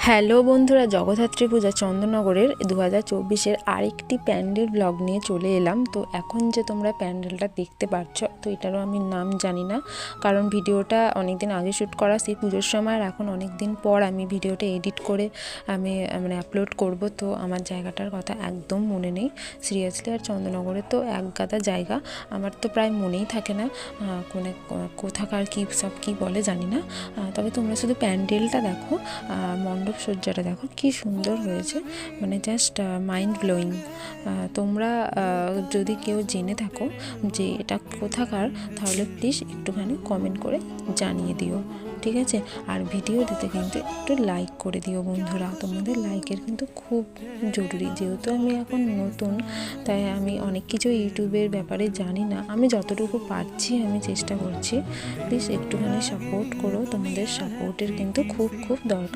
Hello বন্ধুরা, জগদ্ধাত্রী পূজা চন্দননগরের 2024-এর আরেকটি pandal blog নিয়ে চলে এলাম। তো এখন যে তোমরা প্যান্ডেলটা দেখতে পাচ্ছ, তো এটারও আমি নাম জানি না, কারণ ভিডিওটা অনেক দিন আগে শ্যুট করা, সেই পুজোর সময়। আর এখন অনেক দিন পর আমি ভিডিওটা এডিট করে আমি আপলোড করব। তো আমার জায়গাটার কথা একদম মনে নেই সিরিয়াসলি। আর চন্দননগরে তো এক গাদা জায়গা, আমার তো প্রায় মনেই থাকে না কোথাকার কী সব কী বলে জানি না। তবে তোমরা শুধু প্যান্ডেলটা দেখো, মণ্ডপ সজ্জাটা দেখো কি সুন্দর হয়েছে, জাস্ট মাইন্ড ব্লোয়িং। তোমরা যদি কেউ জেনে থাকো যে এটা কোথাকার, তাহলে প্লিজ একটুখানি কমেন্ট করে জানিয়ে দিও, ঠিক আছে? আর ভিডিও দিতে কিন্তু একটু লাইক করে দিও বন্ধুরা, তোমাদের লাইকের কিন্তু খুব জরুরি। যেহেতু আমি এখন নতুন, তাই আমি অনেক কিছু ইউটিউবের ব্যাপারে জানি না। আমি যতটুকু পারছি আমি চেষ্টা করছি। প্লিজ একটুখানি সাপোর্ট করো, তোমাদের সাপোর্টের কিন্তু খুব খুব দরকার।